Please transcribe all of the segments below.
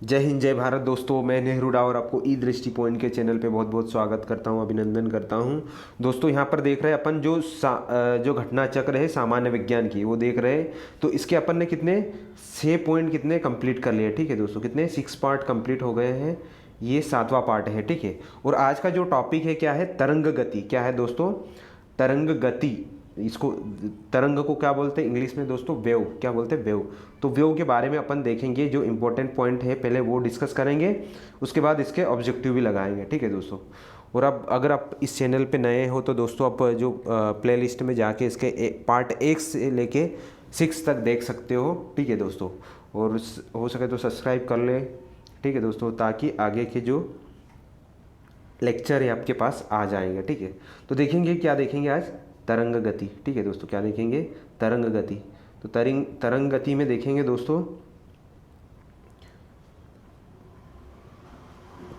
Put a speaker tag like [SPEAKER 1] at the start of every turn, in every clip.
[SPEAKER 1] जय हिंद जय भारत दोस्तों, मैं नेहरू डा और आपको ई दृष्टि पॉइंट के चैनल पे बहुत बहुत स्वागत करता हूं, अभिनंदन करता हूं। दोस्तों यहाँ पर देख रहे हैं अपन जो घटना चक्र है सामान्य विज्ञान की, वो देख रहे हैं। तो इसके अपन ने कितने 6 पॉइंट कितने कंप्लीट कर लिए, ठीक है दोस्तों, कितने 6 पार्ट कंप्लीट हो गए हैं। ये 7वां पार्ट है, ठीक है। और आज का जो टॉपिक है क्या है, तरंग गति। क्या है दोस्तों, तरंग गति। इसको तरंग को क्या बोलते हैं इंग्लिश में दोस्तों, वेव। क्या बोलते हैं, वेव। तो वेव के बारे में अपन देखेंगे, जो इंपॉर्टेंट पॉइंट है पहले वो डिस्कस करेंगे, उसके बाद इसके ऑब्जेक्टिव भी लगाएंगे, ठीक है दोस्तों। और अब अगर आप इस चैनल पे नए हो तो दोस्तों आप जो प्लेलिस्ट में जाके इसके पार्ट 1 से लेके 6 तक देख सकते हो, ठीक है दोस्तों। और हो सके तो सब्सक्राइब कर ले, ठीक है दोस्तों, ताकि आगे के जो लेक्चर है आपके पास आ जाएंगे, ठीक है। तो देखेंगे, क्या देखेंगे आज, तरंग गति, ठीक है दोस्तों। क्या देखेंगे, तरंग गति। तो तरंग गति में देखेंगे दोस्तों,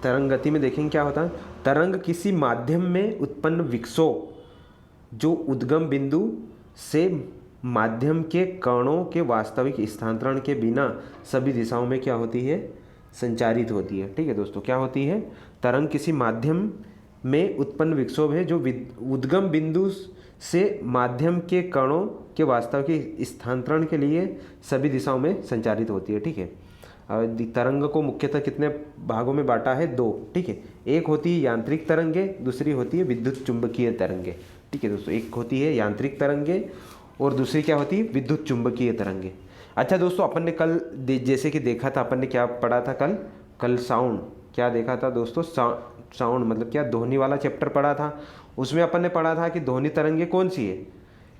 [SPEAKER 1] तरंग गति में देखेंगे क्या होता है। तरंग किसी माध्यम में उत्पन्न विक्षोभ जो उद्गम बिंदु से माध्यम के कणों के वास्तविक स्थानांतरण के बिना सभी दिशाओं में क्या होती है, संचारित होती है, ठीक है दोस्तों। क्या होती है, तरंग किसी माध्यम में उत्पन्न विक्षोभ है जो उद्गम बिंदु से माध्यम के कणों के वास्तविक स्थानांतरण के लिए सभी दिशाओं में संचारित होती है, ठीक है। तरंग को मुख्यतः कितने भागों में बांटा है, 2, ठीक है। एक होती है यांत्रिक तरंगे, दूसरी होती है विद्युत चुंबकीय तरंगे, ठीक है दोस्तों। एक होती है यांत्रिक तरंगे और दूसरी क्या होती है, विद्युत चुंबकीय तरंगे। अच्छा दोस्तों, अपन ने कल जैसे कि देखा था, अपन ने क्या पढ़ा था कल साउंड। क्या देखा था दोस्तों, साउंड मतलब क्या, ध्वनि वाला चैप्टर पढ़ा था। उसमें अपन ने पढ़ा था कि ध्वनि तरंगे कौन सी है,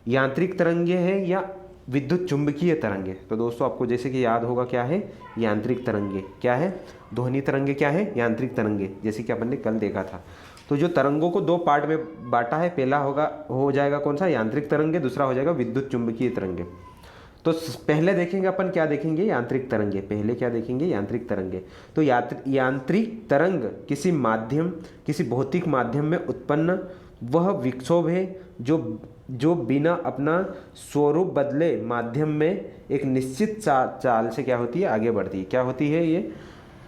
[SPEAKER 1] यांत्रिक तरंगे है या विद्युत चुंबकीय तरंगे। तो दोस्तों आपको जैसे कि याद होगा क्या है, यांत्रिक तरंगे। क्या है, ध्वनि तरंगे क्या है, यांत्रिक तरंगे, जैसे कि अपन ने कल देखा था। तो जो तरंगों को 2 पार्ट में बांटा है, पहला हो जाएगा कौन सा, यांत्रिक तरंगे, दूसरा हो जाएगा विद्युत चुंबकीय तरंगे। तो पहले देखेंगे अपन, क्या देखेंगे, यांत्रिक तरंगे। पहले क्या देखेंगे, यांत्रिक तरंगे। तो यांत्रिक तरंग किसी माध्यम, किसी भौतिक माध्यम में उत्पन्न वह विक्षोभ है जो बिना अपना स्वरूप बदले माध्यम में एक निश्चित चाल से क्या होती है, आगे बढ़ती है। क्या होती है ये,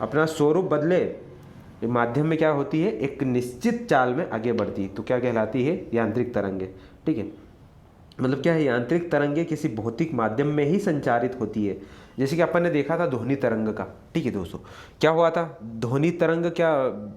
[SPEAKER 1] अपना स्वरूप बदले माध्यम में क्या होती है, एक निश्चित चाल में आगे बढ़ती है। तो क्या कहलाती है, यांत्रिक तरंगे, ठीक है। मतलब क्या है, यांत्रिक तरंगे किसी भौतिक माध्यम में ही संचारित होती है। जैसे कि अपन ने देखा था ध्वनि तरंग का, ठीक है दोस्तों। क्या हुआ था, ध्वनि तरंग क्या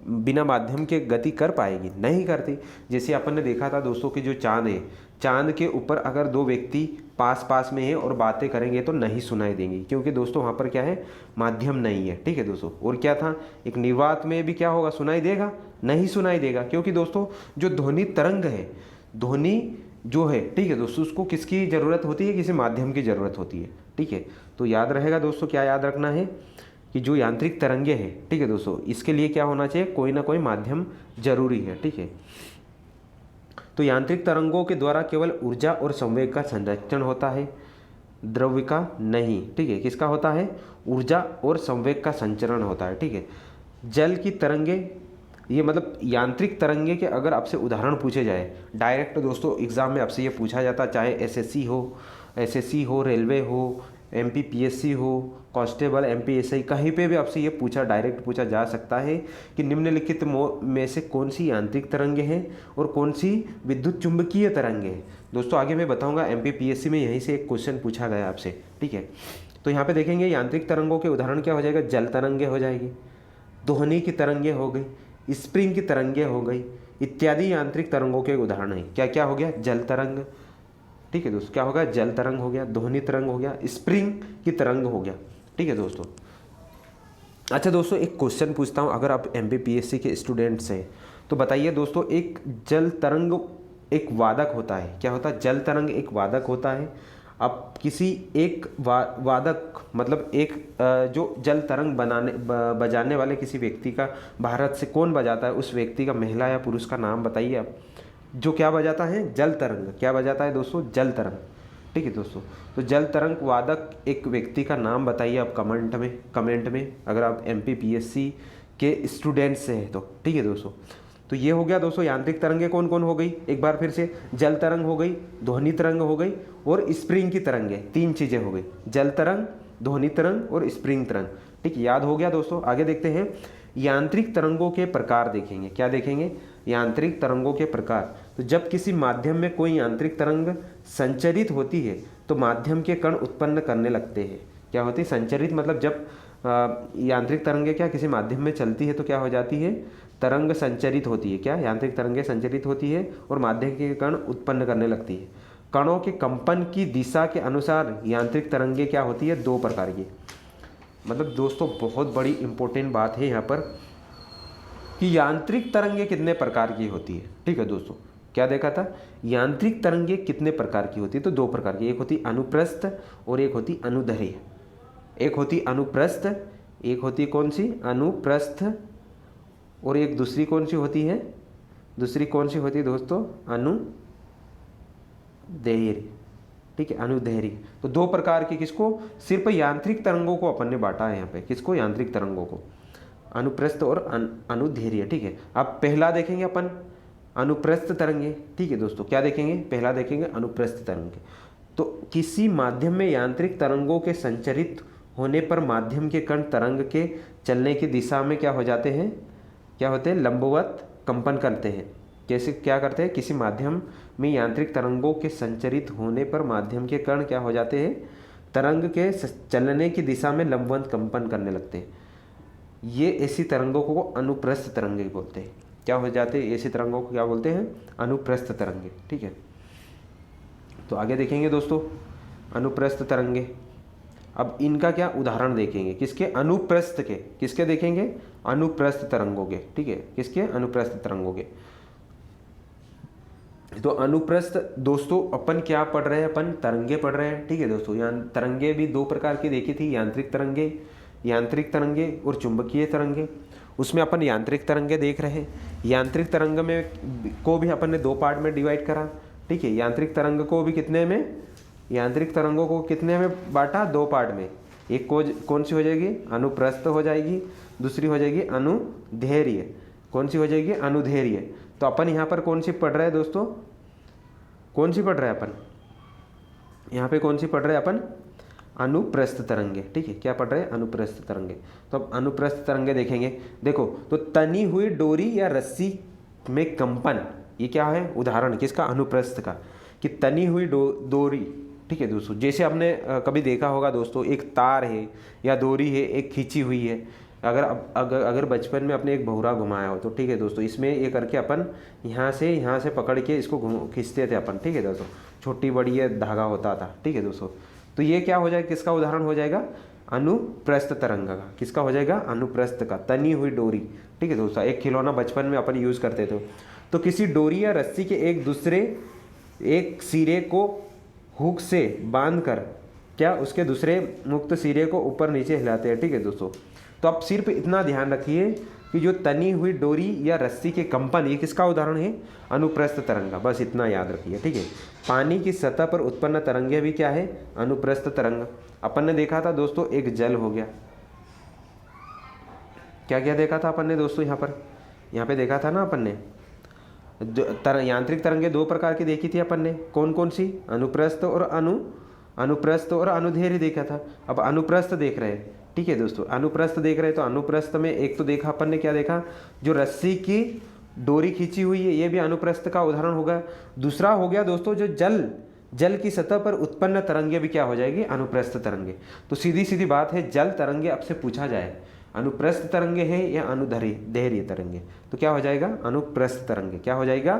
[SPEAKER 1] बिना माध्यम के गति कर पाएगी, नहीं करती। जैसे अपन ने देखा था दोस्तों कि जो चांद है, चांद के ऊपर अगर 2 व्यक्ति पास पास में है और बातें करेंगे तो नहीं सुनाई देंगी, क्योंकि दोस्तों वहाँ पर क्या है, माध्यम नहीं है, ठीक है दोस्तों। और क्या था, एक निर्वात में भी क्या होगा, सुनाई देगा, नहीं सुनाई देगा, क्योंकि दोस्तों जो ध्वनि तरंग है, ध्वनि जो है, ठीक है दोस्तों, उसको किसकी ज़रूरत होती है, किसी माध्यम की ज़रूरत होती है, ठीक है। तो याद रहेगा दोस्तों, क्या याद रखना है कि जो यांत्रिक तरंगे हैं, ठीक है दोस्तों, इसके लिए क्या होना चाहिए, कोई ना कोई माध्यम जरूरी है, ठीक है। तो यांत्रिक तरंगों के द्वारा केवल ऊर्जा और संवेग का संरक्षण होता है, द्रव्य का नहीं, ठीक है। किसका होता है, ऊर्जा और संवेग का संचरण होता है, ठीक है। जल की तरंगे, ये मतलब यांत्रिक तरंगे के अगर आपसे उदाहरण पूछे जाए डायरेक्ट, तो दोस्तों एग्जाम में आपसे ये पूछा जाता, चाहे एसएससी हो, रेलवे हो, एमपीपीएससी हो, कांस्टेबल, एमपीएसआई, कहीं पे भी आपसे ये पूछा, डायरेक्ट पूछा जा सकता है कि निम्नलिखित में से कौन सी यांत्रिक तरंगे हैं और कौन सी विद्युत चुंबकीय तरंगे हैं। दोस्तों आगे मैं बताऊंगा, एमपीपीएससी में यहीं से एक क्वेश्चन पूछा गया आपसे, ठीक है। तो यहाँ पे देखेंगे यांत्रिक तरंगों के उदाहरण क्या हो जाएगा, जल तरंगे हो जाएगी, ध्वनि की तरंगे हो गई, स्प्रिंग की तरंगे हो गई, इत्यादि यांत्रिक तरंगों के उदाहरण हैं। क्या क्या हो गया, जल तरंग, ठीक है दोस्तों, क्या होगा, जल तरंग हो गया, ध्वनि तरंग हो गया, स्प्रिंग की तरंग हो गया, ठीक है दोस्तों। अच्छा दोस्तों, एक क्वेश्चन पूछता हूँ, अगर आप एमपीपीएससी के स्टूडेंट्स हैं तो बताइए दोस्तों, एक जल तरंग एक वादक होता है। क्या होता है, जल तरंग एक वादक होता है। अब किसी एक वादक मतलब एक जो जल तरंग बजाने वाले किसी व्यक्ति का भारत से कौन बजाता है, उस व्यक्ति का महिला या पुरुष का नाम बताइए आप, जो क्या बजाता है, जल तरंग। क्या बजाता है दोस्तों, जल तरंग, ठीक है दोस्तों। तो जल तरंग वादक एक व्यक्ति का नाम बताइए आप कमेंट में अगर आप एमपीपीएससी के स्टूडेंट्स से हैं तो, ठीक है दोस्तों। तो ये हो गया दोस्तों, यांत्रिक तरंगे कौन कौन हो गई, एक बार फिर से, जल तरंग हो गई, ध्वनि तरंग हो गई और स्प्रिंग की तरंगे, 3 चीज़ें हो गई, जल तरंग, ध्वनि तरंग और स्प्रिंग तरंग। ठीक, याद हो गया दोस्तों। आगे देखते हैं, यांत्रिक तरंगों के प्रकार देखेंगे। क्या देखेंगे? यांत्रिक तरंगों के प्रकार। तो जब किसी माध्यम में कोई यांत्रिक तरंग संचरित होती है तो माध्यम के कण उत्पन्न करने लगते हैं। क्या होती है? संचरित मतलब जब यांत्रिक तरंगें क्या किसी माध्यम में चलती है तो क्या हो जाती है? तरंग संचरित होती है। क्या? यांत्रिक तरंगें संचरित होती है और माध्यम के कण उत्पन्न करने लगती है। कणों के कंपन की दिशा के अनुसार यांत्रिक तरंगें क्या होती है? दो प्रकार की। मतलब दोस्तों बहुत बड़ी इंपॉर्टेंट बात है यहाँ पर कि यांत्रिक तरंगें कितने प्रकार की होती है। ठीक है दोस्तों, क्या देखा था? यांत्रिक तरंगें कितने प्रकार की होती है? तो दो प्रकार की, एक होती अनुप्रस्थ और एक होती अनुदैर्घ्य। एक होती अनुप्रस्थ, एक होती कौन सी? अनुप्रस्थ, और एक दूसरी कौन सी होती है? दूसरी कौन सी होती है दोस्तों? अनुदैर्घ्य। ठीक है, अनुदैर्घ्य। तो दो प्रकार की, किसको? सिर्फ यांत्रिक तरंगों को अपन ने बांटा है यहाँ पे। किसको? यांत्रिक तरंगों को, अनुप्रस्थ और अनुदैर्घ्य। ठीक है, अब पहला देखेंगे अपन अनुप्रस्थ तरंगे। ठीक है दोस्तों, क्या देखेंगे? पहला देखेंगे अनुप्रस्थ तरंगे। तो किसी माध्यम में यांत्रिक तरंगों के संचरित होने पर माध्यम के कण तरंग के चलने की दिशा में क्या हो जाते हैं? क्या होते हैं? लंबवत कंपन करते हैं। कैसे क्या करते हैं? किसी माध्यम में यांत्रिक तरंगों के संचरित होने पर माध्यम के कण क्या हो जाते हैं? तरंग के चलने की दिशा में लंबवत कंपन करने लगते हैं। ये ऐसी तरंगों को अनुप्रस्थ तरंगे बोलते हैं। क्या हो जाते हैं? ऐसी तरंगों को क्या बोलते हैं? अनुप्रस्थ तरंगे। ठीक है, तो आगे देखेंगे दोस्तों अनुप्रस्थ तरंगे। अब इनका क्या उदाहरण देखेंगे? किसके? अनुप्रस्थ के। किसके देखेंगे? अनुप्रस्थ तरंगों के। ठीक है, किसके? अनुप्रस्थ तरंगों के। तो अनुप्रस्थ दोस्तों अपन क्या पढ़ रहे हैं? अपन तरंगे पढ़ रहे हैं। ठीक है दोस्तों, यहाँ तरंगे भी दो प्रकार की देखी थी, यांत्रिक तरंगे और चुंबकीय तरंगे। उसमें अपन यांत्रिक तरंगे देख रहे हैं। यांत्रिक तरंग में को भी अपन ने दो पार्ट में डिवाइड करा। ठीक है, यांत्रिक तरंग को भी कितने में? यांत्रिक तरंगों को कितने में बांटा? दो पार्ट में। एक को कौन सी हो जाएगी? अनुप्रस्थ हो जाएगी, दूसरी हो जाएगी अनुदैर्घ्य। कौन सी हो जाएगी? अनुदैर्घ्य। तो अपन यहाँ पर कौन सी पढ़ रहे हैं दोस्तों? कौन सी पढ़ रहे हैं अपन यहाँ पे? कौन सी पढ़ रहे हैं अपन? अनुप्रस्थ तरंगे। ठीक है, क्या पढ़ रहे हैं? अनुप्रस्थ तरंगे। तो अब अनुप्रस्थ तरंगे देखेंगे। देखो, तो तनी हुई डोरी या रस्सी में कंपन, ये क्या है? उदाहरण किसका? अनुप्रस्थ का। कि तनी हुई डोरी। ठीक है दोस्तों, जैसे आपने कभी देखा होगा दोस्तों, एक तार है या डोरी है, एक खींची हुई है। अगर बचपन में अपने एक भौरा घुमाया हो तो ठीक है दोस्तों, इसमें ये करके अपन यहाँ से पकड़ के इसको खींचते थे अपन। ठीक है दोस्तों, छोटी बड़ी ये धागा होता था। ठीक है दोस्तों, तो ये क्या हो जाएगा? किसका उदाहरण हो जाएगा? अनुप्रस्थ तरंग का। किसका हो जाएगा? अनुप्रस्थ का, तनी हुई डोरी। ठीक है दोस्तों, एक खिलौना बचपन में अपन यूज़ करते थे। तो किसी डोरी या रस्सी के एक सिरे को हुक से बांधकर क्या उसके दूसरे मुक्त सिरे को ऊपर नीचे हिलाते हैं। ठीक है दोस्तों, तो आप सिर्फ इतना ध्यान रखिए कि जो तनी हुई डोरी या रस्सी के कंपन, ये किसका उदाहरण है? अनुप्रस्थ तरंग का। बस इतना याद रखिए। ठीक है, पानी की सतह पर उत्पन्न तरंगे भी क्या है? अनुप्रस्थ तरंग। अपन ने देखा था दोस्तों, एक जल हो गया। क्या क्या देखा था अपन ने दोस्तों? यहाँ पे देखा था ना अपन ने, यांत्रिक तरंगे दो प्रकार की देखी थी अपन ने। कौन कौन सी? अनुप्रस्थ और अनुदैर्घ्य देखा था। अब अनुप्रस्थ देख रहे हैं। ठीक है दोस्तों, अनुप्रस्थ देख रहे हैं। तो अनुप्रस्थ में एक तो देखा अपन ने, क्या देखा? जो रस्सी की डोरी खींची हुई है, ये भी अनुप्रस्थ का उदाहरण होगा। दूसरा हो गया दोस्तों, जो जल की सतह पर उत्पन्न तरंगे भी क्या हो जाएगी? अनुप्रस्थ तरंगे। तो सीधी सीधी बात है, जल तरंगे अब से पूछा जाए अनुप्रस्थ तरंगे है या अनुदैर्घ्य तरंगे, तो क्या हो जाएगा? अनुप्रस्थ तरंगे। क्या हो जाएगा?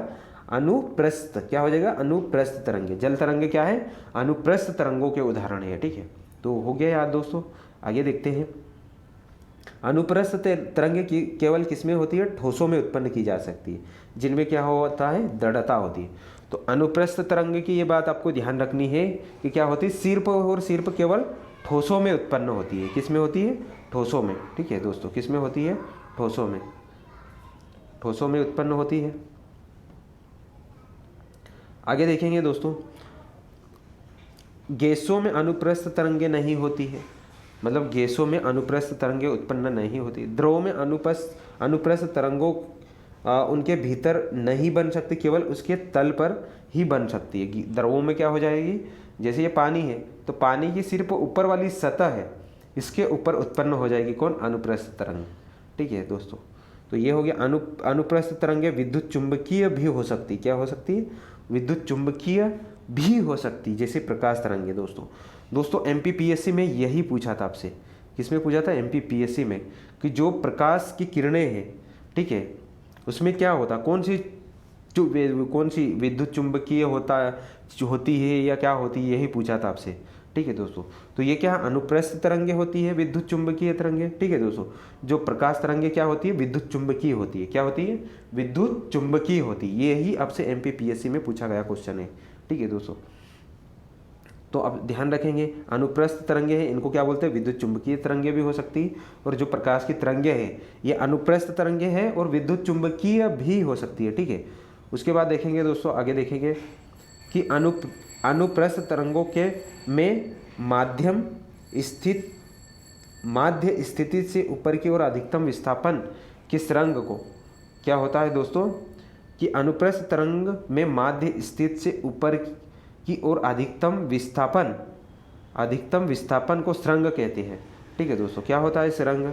[SPEAKER 1] अनुप्रस्थ। क्या हो जाएगा? अनुप्रस्थ तरंगे। जल तरंगे क्या है? अनुप्रस्थ तरंगों के उदाहरण है। ठीक है, तो हो गया याद दोस्तों। आगे देखते हैं, अनुप्रस्थ तरंगे केवल किसमें होती है? ठोसों में उत्पन्न की जा सकती है, जिनमें क्या होता है? दृढ़ता होती है। तो अनुप्रस्थ तरंगे की ये बात आपको ध्यान रखनी है कि क्या होती है? सिर्फ केवल ठोसों में उत्पन्न होती है। किस में होती है? ठोसों में। ठीक है दोस्तों, किस में होती है? ठोसों में। ठोसों में उत्पन्न होती है। आगे देखेंगे दोस्तों, गैसों में अनुप्रस्थ तरंगे नहीं होती है। मतलब गैसों में अनुप्रस्थ तरंगे उत्पन्न नहीं होती। द्रव में अनुप्रस्थ तरंगों उनके भीतर नहीं बन सकती, केवल उसके तल पर ही बन सकती है। द्रवों में क्या हो जाएगी? जैसे ये पानी है तो पानी की सिर्फ ऊपर वाली सतह है, इसके ऊपर उत्पन्न हो जाएगी कौन? अनुप्रस्थ तरंग। ठीक है दोस्तों, तो ये हो गया अनुप्रस्थ तरंगें विद्युत चुंबकीय भी हो सकती। क्या हो सकती है? विद्युत चुंबकीय भी हो सकती, जैसे प्रकाश तरंगें। दोस्तों एमपीपीएससी में यही पूछा था आपसे। किसमें पूछा था? एमपीपीएससी में, कि जो प्रकाश की किरणें हैं, ठीक है, उसमें क्या होता, कौन सी विद्युत चुंबकीय होती है या क्या होती है, यही पूछा था आपसे। ठीक है दोस्तों, तो ये क्या अनुप्रस्थ तरंगे होती है, विद्युत चुंबकीय तरंगे। ठीक है दोस्तों, जो प्रकाश तरंगे क्या होती है? विद्युत चुंबकीय होती है। क्या होती है? विद्युत चुंबकीय होती है। ये ही आपसे एमपीपीएससी में पूछा गया क्वेश्चन है। ठीक है दोस्तों, तो अब ध्यान रखेंगे, अनुप्रस्थ तरंगे हैं, इनको क्या बोलते हैं? विद्युत चुंबकीय तरंगे भी हो सकती है। और जो प्रकाश की तरंगे हैं, ये अनुप्रस्थ तरंगे हैं और विद्युत चुंबकीय भी हो सकती है। ठीक है, उसके बाद देखेंगे दोस्तों, आगे देखेंगे कि अनुप्रस्थ तरंगों के में माध्य स्थिति से ऊपर की ओर अधिकतम विस्थापन की सुरंग को क्या होता है दोस्तों? कि अनुप्रस्थ तरंग में माध्य स्थिति से ऊपर की ओर अधिकतम विस्थापन को सुरंग कहते हैं। ठीक है दोस्तों, क्या होता है सुरंग?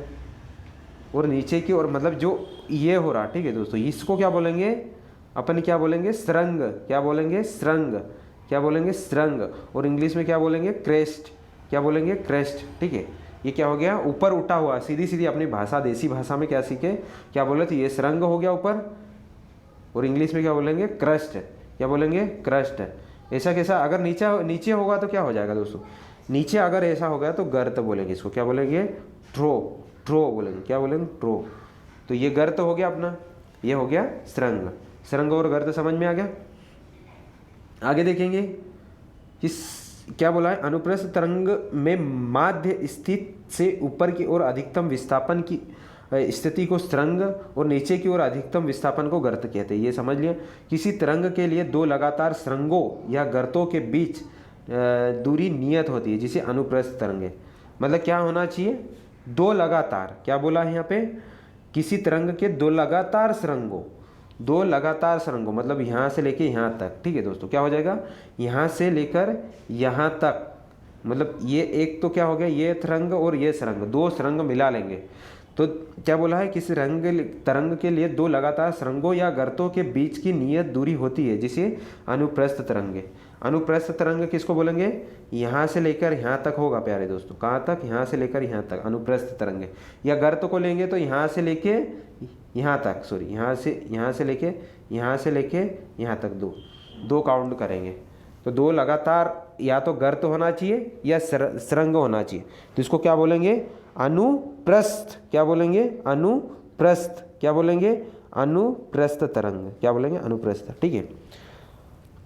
[SPEAKER 1] और नीचे की ओर मतलब जो ये हो रहा, ठीक है दोस्तों, इसको क्या बोलेंगे अपन? क्या बोलेंगे? सुरंग। क्या बोलेंगे? सुरंग। क्या बोलेंगे? सुरंग। और इंग्लिश में क्या बोलेंगे? क्रेस्ट। क्या बोलेंगे? क्रेस्ट। ठीक है, ये क्या हो गया? ऊपर उठा हुआ, सीधी अपनी भाषा, देसी भाषा में क्या सीखे, क्या बोले थे? ये सुरंग हो गया ऊपर, और इंग्लिश में क्या बोलेंगे? क्रस्ट। क्या बोलेंगे? क्रस्ट। ऐसा कैसा? अगर नीचे होगा तो क्या हो जाएगा दोस्तों? नीचे अगर ऐसा होगा तो गर्त बोलेंगे इसको। क्या बोलेंगे? ट्रो बोलेंगे। क्या बोलेंगे? ट्रो। तो ये गर्त हो गया अपना, ये हो गया सुरंग और गर्त समझ में आ गया। आगे देखेंगे कि क्या बोला है? अनुप्रस्थ तरंग में माध्य स्थिति से ऊपर की ओर अधिकतम विस्थापन की स्थिति को सुरंग और नीचे की ओर अधिकतम विस्थापन को गर्त कहते हैं। ये समझ लिया। किसी तरंग के लिए दो लगातार सुरंगों या गर्तों के बीच दूरी नियत होती है, जिसे अनुप्रस्थ तरंगे। मतलब क्या होना चाहिए? दो लगातार, क्या बोला है यहाँ पे? किसी तरंग के दो लगातार सुरंगों मतलब यहाँ से लेके यहाँ तक। ठीक है दोस्तों, क्या हो जाएगा? यहाँ से लेकर यहाँ तक, मतलब ये एक तो क्या हो गया? ये तरंग और ये सुरंग, दो सुरंग मिला लेंगे तो क्या बोला है? किसी तरंग के लिए दो लगातार सुरंगों या गर्तों के बीच की नियत दूरी होती है, जिसे अनुप्रस्थ तरंगे। अनुप्रस्थ तरंग किसको बोलेंगे? यहाँ से लेकर यहाँ तक होगा प्यारे दोस्तों। कहाँ तक? यहाँ से लेकर यहाँ तक अनुप्रस्थ तरंगे। या गर्त को लेंगे तो यहाँ से लेके यहाँ तक, सॉरी, यहाँ से लेके यहाँ तक, दो काउंट करेंगे तो दो लगातार या तो गर्त होना चाहिए या सुरंग होना चाहिए। तो इसको क्या बोलेंगे? अनुप्रस्थ। क्या बोलेंगे? अनुप्रस्थ। क्या बोलेंगे? अनुप्रस्थ तरंग। क्या बोलेंगे? अनुप्रस्थ। ठीक है,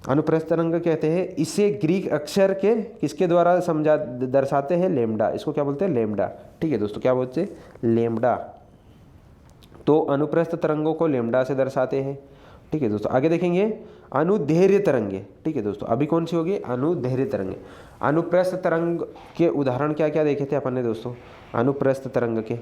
[SPEAKER 1] अनुप्रस्थ तरंग कहते हैं। इसे ग्रीक अक्षर के किसके द्वारा दर्शाते हैं? लेम्डा। इसको क्या बोलते हैं? लेम्डा। ठीक है दोस्तों, क्या बोलते हैं? लेम्डा। तो अनुप्रस्थ तरंगों को लेम्डा से दर्शाते हैं। ठीक है दोस्तों, आगे देखेंगे अनुदैर्घ्य तरंगे। ठीक है दोस्तों, अभी कौन सी होगी? अनुदैर्घ्य तरंगे। अनुप्रस्थ तरंग के उदाहरण क्या क्या देखे थे अपन ने दोस्तों? अनुप्रस्थ तरंग के,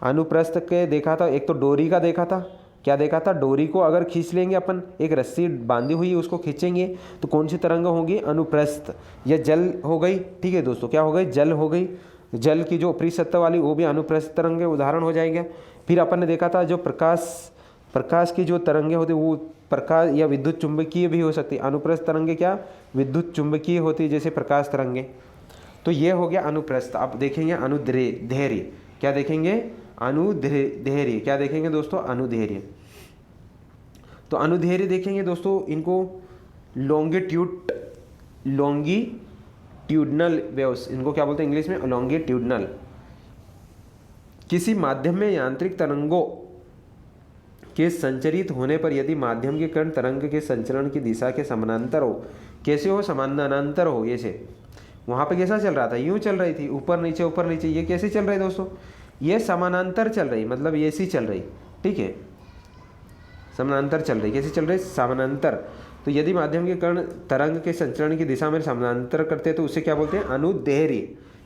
[SPEAKER 1] अनुप्रस्थ के देखा था, एक तो डोरी का देखा था। क्या देखा था? डोरी को अगर खींच लेंगे अपन, एक रस्सी बांधी हुई है उसको खींचेंगे तो कौन सी तरंग होगी? अनुप्रस्थ। या जल हो गई। ठीक है दोस्तों, क्या हो गई? जल हो गई। जल की जो ऊपरी सतह वाली, वो भी अनुप्रस्थ तरंग के उदाहरण हो जाएंगे। फिर अपन ने देखा था जो प्रकाश की जो तरंगे होती है, वो प्रकाश या विद्युत चुंबकीय भी हो सकती है। अनुप्रस्थ तरंगे क्या? विद्युत चुंबकीय होती है, जैसे प्रकाश तरंगे। तो ये हो गया अनुप्रस्थ। आप देखेंगे अनुदैर्घ्य। क्या देखेंगे? अनुदैर्घ्य। क्या देखेंगे दोस्तों? अनुदैर्घ्य। तो अनुदैर्घ्य देखेंगे दोस्तों, इनको लॉन्गिट्यूडनल वेव्स, इनको क्या बोलते हैं इंग्लिश में? लॉन्गिट्यूडनल। किसी माध्यम में यांत्रिक तरंगों के संचरित होने पर यदि माध्यम के कण तरंग के संचरण की दिशा के समानांतर हो। कैसे हो? समानांतर हो। ऐसे वहाँ पे कैसा चल रहा था? यूँ चल रही थी, ऊपर नीचे। ये कैसे चल रही है दोस्तों? ये समानांतर चल रही, मतलब ऐसी चल रही। ठीक है, समानांतर चल रही। कैसे चल रही? समानांतर। तो यदि माध्यम के कण तरंग के संचरण की दिशा में समानांतर करते हैं तो उसे क्या बोलते हैं? अनुदैर्घ्य।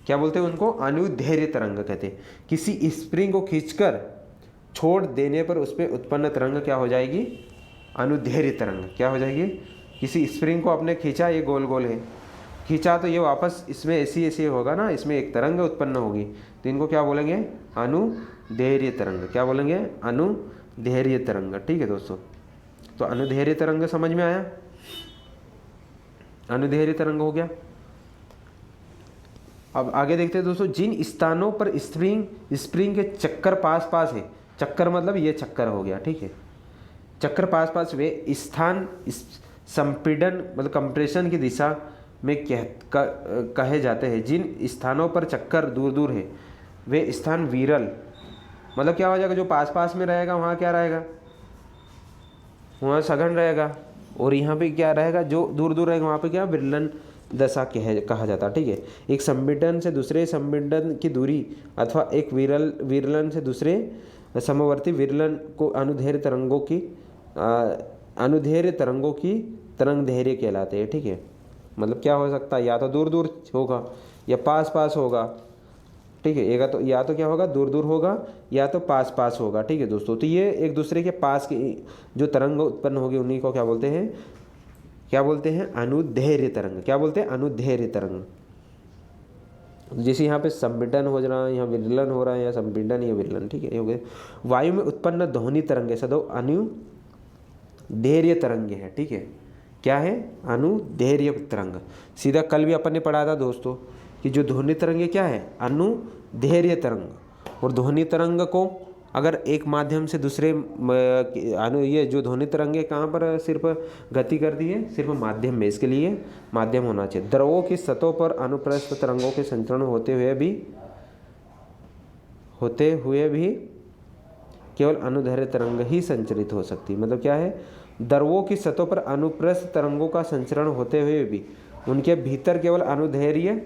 [SPEAKER 1] क्या बोलते हैं उनको? अनुदैर्घ्य तरंग कहते हैं। किसी स्प्रिंग को खींचकर छोड़ देने पर उसमें उत्पन्न तरंग क्या हो जाएगी? अनुदैर्घ्य तरंग। क्या हो जाएगी? किसी स्प्रिंग को आपने खींचा, ये गोल गोल है, खींचा तो ये वापस इसमें ऐसी ऐसी होगा ना, इसमें एक तरंग उत्पन्न होगी, तो इनको क्या बोलेंगे? अनुदैर्घ्य तरंग। क्या बोलेंगे? अनुदैर्घ्य तरंग। ठीक है दोस्तों, तो अनुदैर्घ्य तरंग समझ में आया? अनुदैर्घ्य तरंग हो गया। अब आगे देखते हैं दोस्तों, जिन स्थानों पर स्प्रिंग के चक्कर पास पास है, चक्कर मतलब ये चक्कर हो गया, ठीक है, चक्कर पास पास वे स्थान संपीड़न मतलब कंप्रेशन की दिशा में कहे जाते हैं। जिन स्थानों पर चक्कर दूर दूर है वे स्थान विरल, मतलब क्या हो जाएगा? जो पास पास में रहेगा वहाँ क्या रहेगा? वहाँ सघन रहेगा, और यहाँ पे क्या रहेगा? जो दूर दूर रहेगा वहाँ पे क्या? विरलन दशा कहा जाता है। ठीक है, एक संपीड़न से दूसरे संपीड़न की दूरी अथवा एक विरलन से दूसरे समवर्ती विरलन को अनुदैर्घ्य तरंगों की तरंगदैर्घ्य कहलाते हैं। ठीक है, मतलब क्या हो सकता है? या तो दूर दूर होगा या पास पास होगा। ठीक है, या तो क्या होगा? दूर दूर होगा या तो पास पास होगा। ठीक है दोस्तों, तो ये एक दूसरे के पास की जो तरंग उत्पन्न होगी उन्हीं को क्या बोलते हैं? क्या बोलते हैं? अनुदैर्घ्य तरंग। क्या बोलते हैं? अनुदैर्घ्य तरंग। जैसे यहाँ पे संपीड़न हो रहा है, यहाँ विरलन हो रहा है, या संपीड़न या विरलन। ठीक है, हो गए। वायु में उत्पन्न ध्वनि तरंगे सदैव अनुदैर्घ्य तरंगे है। ठीक है, क्या है? अनुदैर्घ्य तरंग। सीधा कल भी अपन ने पढ़ा था दोस्तों कि जो ध्वनि तरंगे क्या है? अनुदैर्घ्य तरंग। और ध्वनि तरंग को अगर एक माध्यम से दूसरे ये जो ध्वनि तरंगे कहाँ पर सिर्फ गति करती है? सिर्फ माध्यम में, इसके लिए माध्यम होना चाहिए। द्रवों की सतहों पर अनुप्रस्थ तरंगों के संचरण होते हुए भी केवल अनुदैर्घ्य तरंग ही संचरित हो सकती है। मतलब क्या है? द्रवों की सतहों पर अनुप्रस्थ तरंगों का संचरण होते हुए भी उनके भीतर केवल अनुदैर्घ्य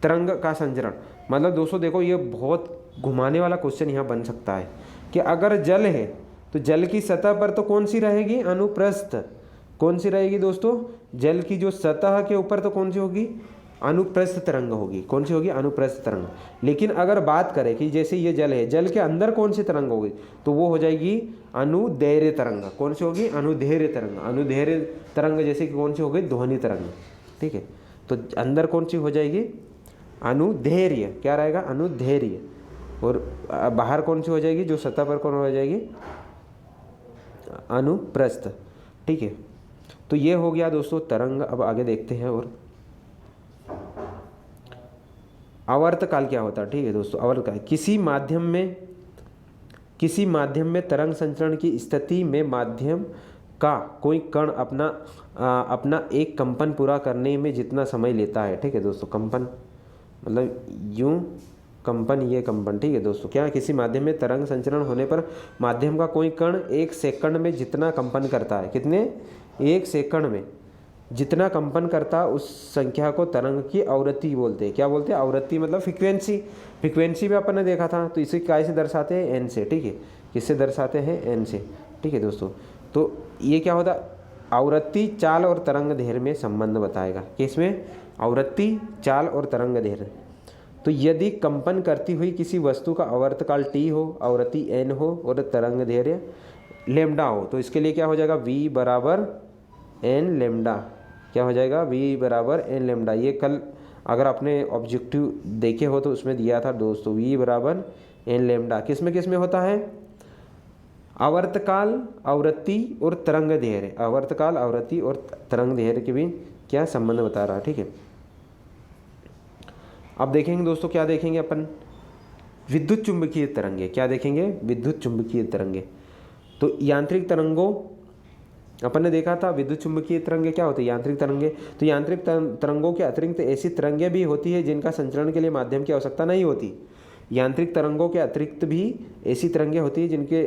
[SPEAKER 1] तरंग का संचरण। मतलब दोस्तों देखो, ये बहुत घुमाने वाला क्वेश्चन यहाँ बन सकता है कि अगर जल है तो जल की सतह पर तो कौन सी रहेगी? अनुप्रस्थ। कौन सी रहेगी दोस्तों? जल की जो सतह के ऊपर तो कौन सी होगी? अनुप्रस्थ तरंग होगी। कौन सी होगी? अनुप्रस्थ तरंग। लेकिन अगर बात करें कि जैसे ये जल है, जल के अंदर कौन सी तरंग होगी? तो वो हो जाएगी अनुदैर्घ्य तरंग। कौन सी होगी? अनुदैर्घ्य तरंग। अनुदैर्घ्य तरंग जैसे कि कौन सी हो गई? ध्वनि तरंग। ठीक है, तो अंदर कौन सी हो जाएगी? अनुदैर्घ्य। क्या रहेगा? अनुदैर्घ्य। और बाहर कौन सी हो जाएगी? जो सतह पर कौन हो जाएगी? अनुप्रस्थ। ठीक है, तो ये हो गया दोस्तों तरंग। अब आगे देखते हैं। और आवर्तकाल क्या होता है? ठीक है दोस्तों, आवर्तकाल किसी माध्यम में तरंग संचरण की स्थिति में माध्यम का कोई कण अपना एक कंपन पूरा करने में जितना समय लेता है। ठीक है दोस्तों, कंपन मतलब यूं कंपन, ये कंपन। ठीक है दोस्तों, क्या किसी माध्यम में तरंग संचरण होने पर माध्यम का कोई कण 1 सेकंड में जितना कंपन करता है, कितने? 1 सेकंड में जितना कंपन करता है उस संख्या को तरंग की आवृत्ति बोलते हैं। क्या बोलते हैं? आवृत्ति मतलब फ्रीक्वेंसी। फ्रीक्वेंसी भी अपन ने देखा था, तो इसे क्या से दर्शाते हैं? एन से। ठीक है, किससे दर्शाते हैं? एन से। ठीक है दोस्तों, तो ये क्या होता है? आवृत्ति, चाल और तरंग दैर्घ्य में संबंध बताएगा। किसमें? आवृत्ति, चाल और तरंग दैर्घ्य। तो यदि कंपन करती हुई किसी वस्तु का आवर्तकाल t हो, आवृत्ति n हो और तरंग दैर्घ्य लैम्डा हो, तो इसके लिए क्या हो जाएगा? v बराबर n लैम्डा। क्या हो जाएगा? v बराबर n लैम्डा। ये कल अगर आपने ऑब्जेक्टिव देखे हो तो उसमें दिया था दोस्तों, v बराबर n लैम्डा। किस में होता है? आवर्तकाल, आवृत्ति और तरंग दैर्घ्य। आवर्तकाल, आवृत्ति और तरंग दैर्घ्य के भी क्या संबंध बता रहा है। ठीक है, अब देखेंगे दोस्तों, क्या देखेंगे अपन? विद्युत चुंबकीय तरंगे। क्या देखेंगे? विद्युत चुंबकीय तरंगे। तो यांत्रिक तरंगों अपन ने देखा था, विद्युत चुंबकीय तरंगे क्या होती है? यांत्रिक तरंगे। तो यांत्रिक तरंगों के अतिरिक्त ऐसी तरंगे भी होती है जिनका संचरण के लिए माध्यम की आवश्यकता नहीं होती। यांत्रिक तरंगों के अतिरिक्त भी ऐसी तरंगे होती है जिनके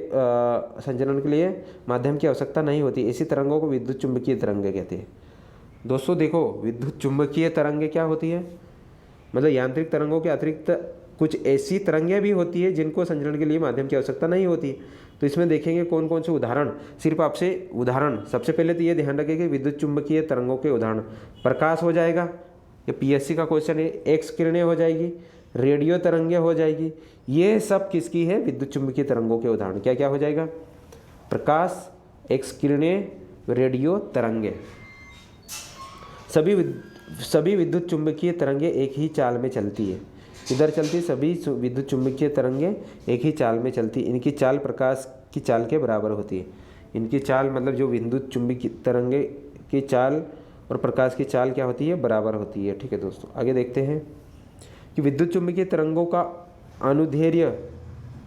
[SPEAKER 1] संचरण के लिए माध्यम की आवश्यकता नहीं होती। ऐसी तरंगों को विद्युत चुंबकीय तरंगे कहते हैं। दोस्तों देखो, विद्युत चुंबकीय तरंगे क्या होती है? मतलब यांत्रिक तरंगों के अतिरिक्त कुछ ऐसी तरंगें भी होती है जिनको संचरण के लिए माध्यम की आवश्यकता नहीं होती। तो इसमें देखेंगे कौन कौन से उदाहरण। सिर्फ आपसे उदाहरण, सबसे पहले तो ये ध्यान रखें कि विद्युत चुंबकीय तरंगों के उदाहरण प्रकाश हो जाएगा, ये पीएससी का क्वेश्चन है। एक्स किरणें हो जाएगी, रेडियो तरंगें हो जाएगी। ये सब किसकी है? विद्युत चुंबकीय तरंगों के उदाहरण। क्या क्या हो जाएगा? प्रकाश, एक्स किरणें, रेडियो तरंगे। सभी विद्युत चुम्बकीय तरंगे एक ही चाल में चलती है। इधर चलती सभी विद्युत चुम्बकीय तरंगे एक ही चाल में चलती। इनकी चाल प्रकाश की चाल के बराबर होती है। इनकी चाल मतलब जो विद्युत चुम्बकीय तरंगे की चाल और प्रकाश की चाल क्या होती है, बराबर होती है। ठीक है दोस्तों, आगे देखते हैं कि विद्युत चुम्बकीय तरंगों का अनुदैर्ध्य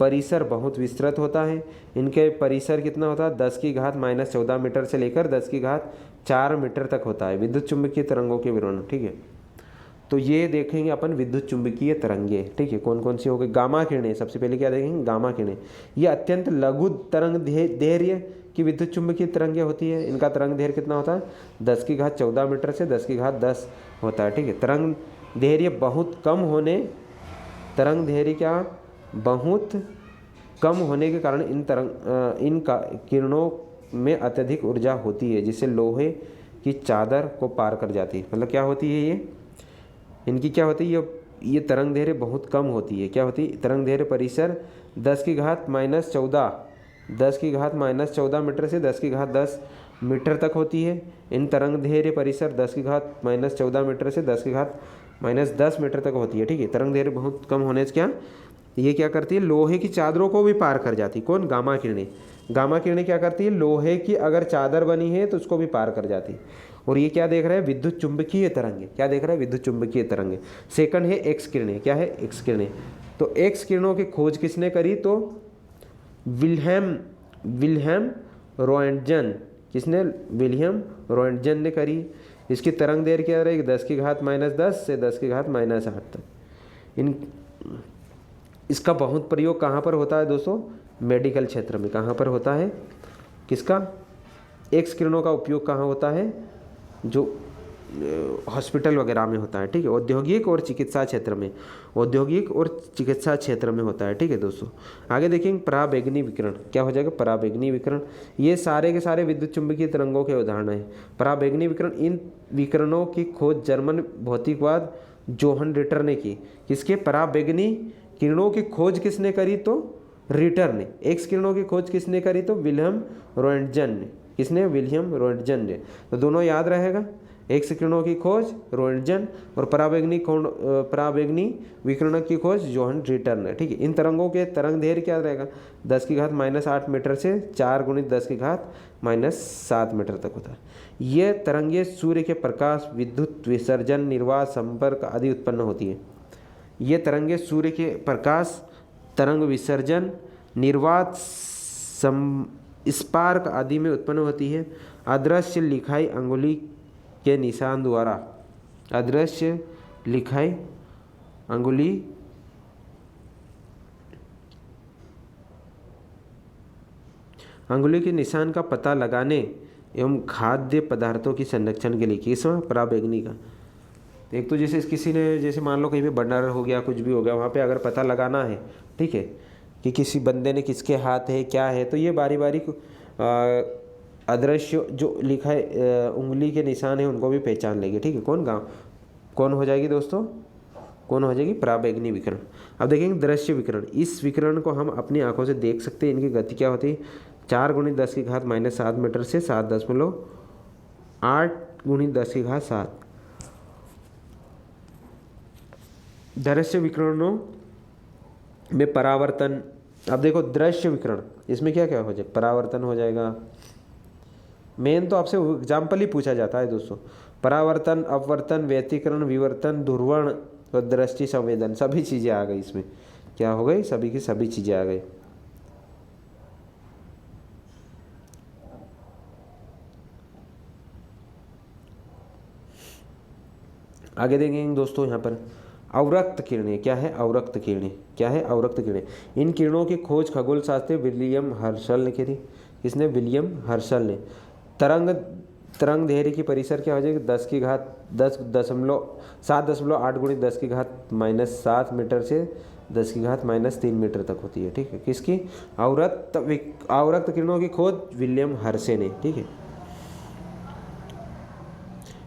[SPEAKER 1] परिसर बहुत विस्तृत होता है। इनके परिसर कितना होता है, 10⁻⁻14 मीटर से लेकर 10⁻4 मीटर तक होता है विद्युत चुम्बकीय तरंगों के विवरण। ठीक है, तो ये देखेंगे अपन विद्युत चुम्बकीय तरंगे। ठीक है, कौन कौन सी हो गई, गामा किरणें। सबसे पहले क्या देखेंगे, गामा किरणें। ये अत्यंत लघु तरंग दैर्ध्य की विद्युत चुम्बकीय तरंगे होती है। इनका तरंग दैर्ध्य कितना होता है, 10⁻14 मीटर से 10⁻10 होता है। ठीक है, तरंग दैर्ध्य बहुत कम होने, तरंग दैर्ध्य क्या बहुत कम होने के कारण इन किरणों में अत्यधिक ऊर्जा होती है, जिससे लोहे की चादर को पार कर जाती है। मतलब क्या होती है, ये इनकी क्या होती है, ये तरंग दैर्ध्य बहुत कम होती है। क्या होती है, तरंग दैर्ध्य परिसर 10⁻14 मीटर से 10⁻10 मीटर तक होती है। इन तरंग दैर्ध्य परिसर 10⁻14 मीटर से 10⁻10 मीटर तक होती है। ठीक है, तरंग दैर्ध्य बहुत कम होने से क्या ये क्या करती है, लोहे की चादरों को भी पार कर जाती। कौन, गामा किरणें। गामा किरणें क्या करती है, लोहे की अगर चादर बनी है तो उसको भी पार कर जाती। और ये क्या देख रहे हैं, विद्युत चुम्बकीय तरंगे। क्या देख रहे हैं, विद्युत चुम्बकीय तरंगे। सेकंड है एक्स किरणें। क्या है, एक्स किरणें। तो एक्स किरणों की खोज किसने करी, तो विल्हेम रोएंटजन। किसने, विलियम रोएंटजन ने करी। इसकी तरंग दैर्ध्य क्या रहेगी, 10⁻10 से 10⁻8 तक। इसका बहुत प्रयोग कहाँ पर होता है दोस्तों, मेडिकल क्षेत्र में। कहाँ पर होता है, किसका, एक्स किरणों का उपयोग कहाँ होता है, जो हॉस्पिटल वगैरह में होता है। ठीक है, औद्योगिक और चिकित्सा क्षेत्र में, औद्योगिक और चिकित्सा क्षेत्र में होता है। ठीक है दोस्तों, आगे देखेंगे पराबैंगनी विकिरण। क्या हो जाएगा, पराबैंगनी विकिरण। ये सारे के सारे विद्युत चुम्बकीय तरंगों के उदाहरण हैं। पराबैंगनी विकिरण, इन विकिरणों की खोज जर्मन भौतिकवाद जोहन रिटर ने की। किसके, पराबैंगनी किरणों की खोज किसने करी, तो रिटर ने। एक्स किरणों की खोज किसने करी, तो विल्हेम रोएंटजन ने। किसने, विलियम रोएंटजन ने। तो दोनों याद रहेगा, एक्स किरणों की खोज रोएंटजन और पराबैंगनी विकिरण की खोज जोहन रिटर ने। ठीक है, इन तरंगों के तरंग दैर्ध्य क्या रहेगा, 10⁻8 मीटर से 4×10⁻7 मीटर तक होता है। ये तरंगे सूर्य के प्रकाश, विद्युत विसर्जन, निर्वात, संपर्क आदि उत्पन्न होती है। ये तरंगे सूर्य के प्रकाश, तरंग विसर्जन, निर्वात, स्पार्क आदि में उत्पन्न होती है। अदृश्य लिखाई अंगुली के निशान द्वारा, अदृश्य लिखाई अंगुली के निशान का पता लगाने एवं खाद्य पदार्थों की संरक्षण के लिए। किसमें, पराबैंगनी का। एक तो जैसे किसी ने, जैसे मान लो कहीं पे बर्नर हो गया, कुछ भी हो गया, वहाँ पे अगर पता लगाना है, ठीक है, कि किसी बंदे ने किसके हाथ है, क्या है, तो ये बारी बारी अदृश्य जो लिखा है उंगली के निशान है उनको भी पहचान लेंगे। ठीक है, कौन हो जाएगी दोस्तों, कौन हो जाएगी, पराबैंगनी विकिरण। अब देखेंगे दृश्य विकिरण। इस विकिरण को हम अपनी आंखों से देख सकते हैं। इनकी गति क्या होती है, 4×10⁻7 मीटर से 7.8×10⁻7। दृश्य विकिरणों में परावर्तन। अब देखो दृश्य विकिरण, इसमें क्या क्या हो जाएगा, परावर्तन हो जाएगा। मेन तो आपसे एग्जाम्पल ही पूछा जाता है दोस्तों। परावर्तन, अपवर्तन, व्यतिकरण, विवर्तन, ध्रुवण और दृष्टि संवेदन, सभी चीज़ें आ गई इसमें। क्या हो गई, सभी की सभी चीज़ें आ गई। आगे देखेंगे दोस्तों यहाँ पर अवरक्त किरणें। क्या है, अवरक्त किरणें। क्या है, अवरक्त किरणें। इन किरणों की खोज खगोल शास्त्री विलियम हर्शल ने करी। किसने, विलियम हर्शल ने। तरंग दैर्ध्य की परिसर क्या हो जाएगी, 7.8×10⁻7 मीटर से 10⁻3 मीटर तक होती है। ठीक है, किसकी, अवरक्त किरणों की खोज विलियम हर्शे ने। ठीक है,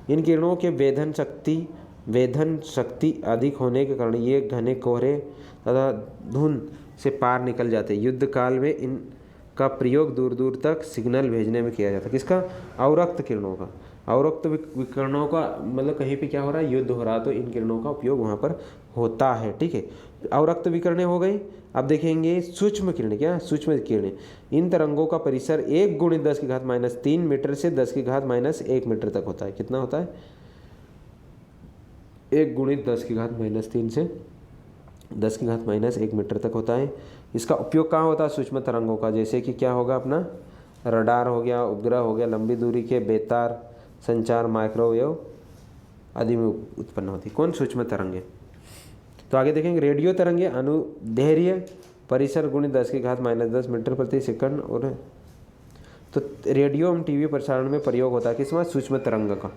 [SPEAKER 1] इन किरणों के वेधन शक्ति अधिक होने के कारण ये घने कोहरे तथा धुंध से पार निकल जाते हैं। युद्ध काल में इनका प्रयोग दूर दूर तक सिग्नल भेजने में किया जाता है। किसका, अवरक्त किरणों का। अवरक्त विकिरणों का मतलब कहीं पे क्या हो रहा है, युद्ध हो रहा है, तो इन किरणों का उपयोग वहाँ पर होता है। ठीक है, अवरक्त विकिरणें हो गई। अब देखेंगे सूक्ष्म किरणें। क्या सूक्ष्म किरणें, इन तरंगों का परिसर 1 × 10⁻³ मीटर से 10⁻1 मीटर तक होता है। कितना होता है? 1 × 10⁻³ से 10⁻1 मीटर तक होता है। इसका उपयोग कहाँ होता है? सूक्ष्म तरंगों का, जैसे कि क्या होगा अपना रडार हो गया, उपग्रह हो गया, लंबी दूरी के बेतार संचार, माइक्रोवेव आदि में उत्पन्न होती। कौन? सूक्ष्म तरंगे। तो आगे देखेंगे रेडियो तरंगे अनुदैर्घ्य परिसर × 10⁻10 मीटर प्रति सेकंड। और तो रेडियो एवं टीवी प्रसारण में प्रयोग होता है किसमें? सूक्ष्म तरंग का।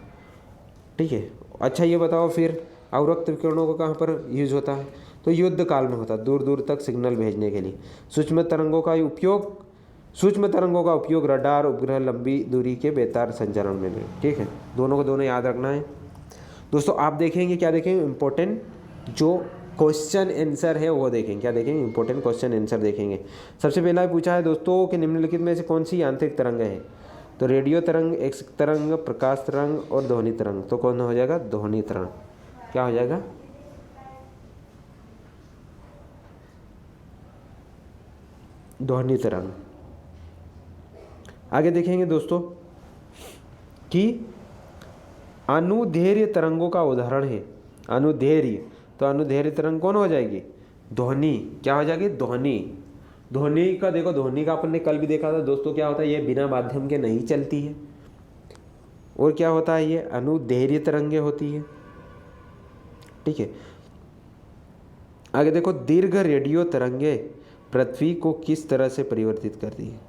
[SPEAKER 1] ठीक है, अच्छा ये बताओ फिर अवरक्त विकिरणों का कहाँ पर यूज होता है? तो युद्ध काल में होता है, दूर दूर तक सिग्नल भेजने के लिए। सूक्ष्म तरंगों का उपयोग रडार, उपग्रह, लंबी दूरी के बेतार संचारण में। ठीक है, दोनों को दोनों याद रखना है दोस्तों। आप देखेंगे क्या देखेंगे? इंपॉर्टेंट जो क्वेश्चन आंसर है वो देखेंगे। क्या देखेंगे? इंपॉर्टेंट क्वेश्चन आंसर देखेंगे। सबसे पहला पूछा है दोस्तों कि निम्नलिखित में से कौन सी यांत्रिक तरंग है? तो रेडियो तरंग, एक्स तरंग, प्रकाश तरंग और ध्वनि तरंग। तो कौन हो जाएगा? ध्वनि तरंग। क्या हो जाएगा? ध्वनि तरंग। आगे देखेंगे दोस्तों कि अनुदैर्घ्य तरंगों का उदाहरण है। अनुदैर्घ्य, तो अनुदैर्घ्य तरंग कौन हो जाएगी? ध्वनि। क्या हो जाएगी? ध्वनि। ध्वनि का देखो, ध्वनि का अपन ने कल भी देखा था दोस्तों, क्या होता है? ये बिना माध्यम के नहीं चलती है। और क्या होता है? ये अनुदैर्घ्य तरंगे होती है। ठीक है, आगे देखो दीर्घ रेडियो तरंगे पृथ्वी को किस तरह से परिवर्तित करती है?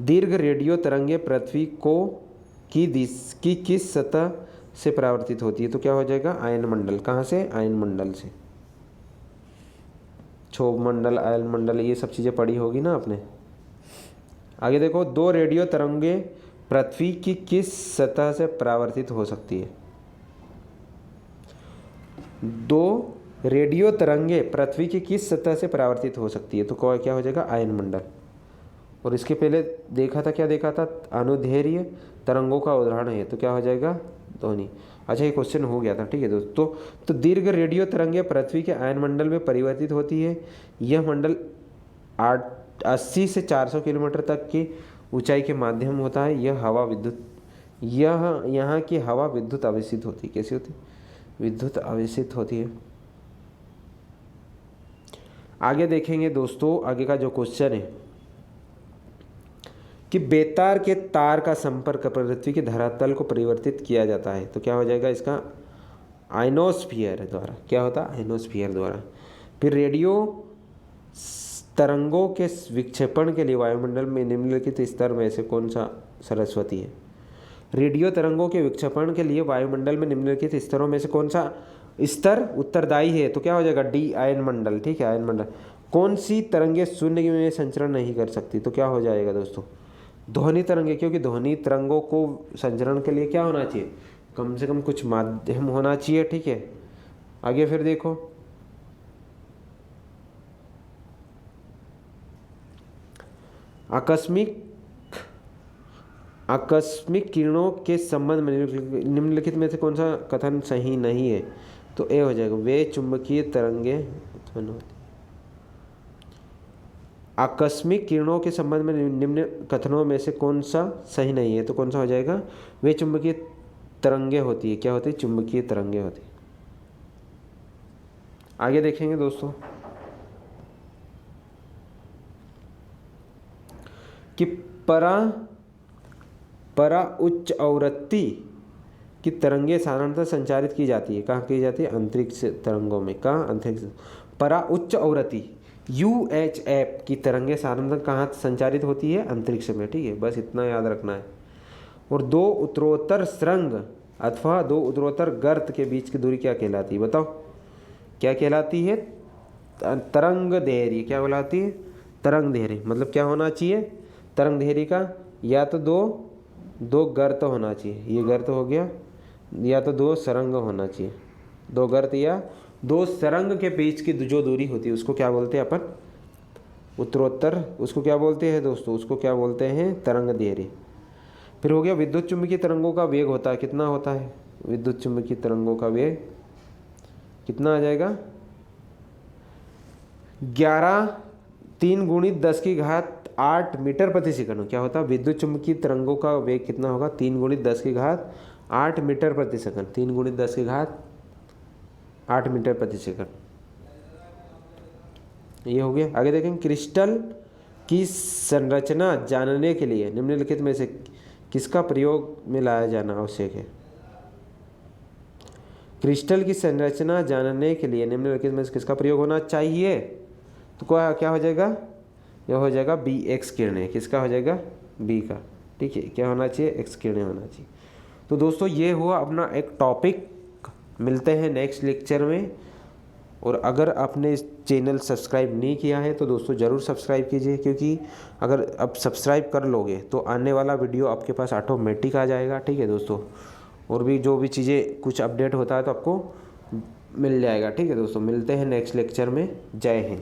[SPEAKER 1] दीर्घ रेडियो तरंगे पृथ्वी को की किस सतह से परावर्तित होती है? तो क्या हो जाएगा? आयन मंडल। कहाँ से? आयन मंडल से। क्षोभ मंडल, आयन मंडल, ये सब चीज़ें पढ़ी होगी ना आपने। आगे देखो दो रेडियो तरंगे पृथ्वी की किस सतह से परावर्तित हो सकती है? दो रेडियो तरंगे पृथ्वी की किस सतह से परावर्तित हो सकती है? तो क्या हो जाएगा? आयन मंडल। और इसके पहले देखा था, क्या देखा था? अनुदैर्घ्य तरंगों का उदाहरण है, तो क्या हो जाएगा? ध्वनि। अच्छा ये क्वेश्चन हो गया था। ठीक है दोस्तों, तो दीर्घ रेडियो तरंगे पृथ्वी के आयन मंडल में परिवर्तित होती है। यह मंडल 80 से 400 किलोमीटर तक की ऊंचाई के माध्यम होता है। यहाँ की हवा विद्युत आवेशित होती है। कैसी होती? विद्युत आवेशित होती है। आगे देखेंगे दोस्तों, आगे का जो क्वेश्चन है कि बेतार के तार का संपर्क पृथ्वी के धरातल को परिवर्तित किया जाता है। तो क्या हो जाएगा इसका? आयनोस्फीयर द्वारा। क्या होता है? आयनोस्फीयर द्वारा। फिर रेडियो तरंगों के विक्षेपण के लिए वायुमंडल में निम्नलिखित स्तर में से कौन सा सरस्वती है? रेडियो तरंगों के विक्षेपण के लिए वायुमंडल में निम्नलिखित स्तरों में से कौन सा स्तर उत्तरदायी है? तो क्या हो जाएगा? डी, आयन मंडल। ठीक है, आयन मंडल। कौन सी तरंगे शून्य में संचरण नहीं कर सकती? तो क्या हो जाएगा दोस्तों? ध्वनि तरंगे, क्योंकि ध्वनि तरंगों को संचरण के लिए क्या होना चाहिए? कम से कम कुछ माध्यम होना चाहिए। ठीक है, आगे फिर देखो आकस्मिक किरणों के संबंध में निम्नलिखित में से कौन सा कथन सही नहीं है? तो ए हो जाएगा, वे चुंबकीय तरंगे उत्पन्न होती। आकस्मिक किरणों के संबंध में निम्न कथनों में से कौन सा सही नहीं है? तो कौन सा हो जाएगा? वे चुंबकीय तरंगे होती है। क्या होती है? चुंबकीय तरंगे होती है। आगे देखेंगे दोस्तों कि परा उच्च आवृत्ति की तरंगे साधारणतः संचारित की जाती है। कहाँ की जाती है? अंतरिक्ष तरंगों में। कहाँ? अंतरिक्ष। परा उच्च आवृत्ति UHF की तरंगे साधारणतः कहाँ संचारित होती है? अंतरिक्ष में। ठीक है, बस इतना याद रखना है। और दो उत्तरोत्तर सुरंग अथवा दो उत्तरोत्तर गर्त के बीच की दूरी क्या कहलाती है? बताओ क्या कहलाती है? तरंग देरी। क्या कहलाती है? तरंग देरी। मतलब क्या होना चाहिए? तरंग देरी का या तो दो गर्त होना चाहिए, ये गर्त हो गया, या तो दो सुरंग होना चाहिए। दो गर्त या दो सुरंग के बीच की जो दूरी होती है उसको क्या बोलते हैं अपन? उत्तरोत्तर। उसको क्या बोलते हैं दोस्तों? उसको क्या बोलते हैं? तरंग देरी। फिर हो गया विद्युत चुम्बकीय तरंगों का वेग होता है, कितना होता है विद्युत चुम्बकीय तरंगों का वेग, कितना आ जाएगा 3 × 10⁸ मीटर प्रति सेकंड। क्या होता है विद्युत चुम्बकीय तरंगों का वेग कितना होगा 3 × 10⁸ मीटर प्रति सेकंड, 3 × 10⁸ मीटर प्रति सेकंड। ये हो गया। आगे देखें, क्रिस्टल की संरचना जानने के लिए निम्नलिखित में से किसका प्रयोग में लाया जाना आवश्यक है। क्रिस्टल की संरचना जानने के लिए निम्नलिखित में से किसका प्रयोग होना चाहिए, तो क्या हो जाएगा, यह हो जाएगा बी एक्स किरणें। किसका हो जाएगा बी का, ठीक है। क्या होना चाहिए एक्स किरणें होना चाहिए। तो दोस्तों ये हुआ अपना एक टॉपिक, मिलते हैं नेक्स्ट लेक्चर में। और अगर आपने इस चैनल सब्सक्राइब नहीं किया है तो दोस्तों ज़रूर सब्सक्राइब कीजिए, क्योंकि अगर आप सब्सक्राइब कर लोगे तो आने वाला वीडियो आपके पास ऑटोमेटिक आ जाएगा, ठीक है दोस्तों। और भी जो भी चीज़ें कुछ अपडेट होता है तो आपको मिल जाएगा, ठीक है दोस्तों। मिलते हैं नेक्स्ट लेक्चर में। जय हिंद।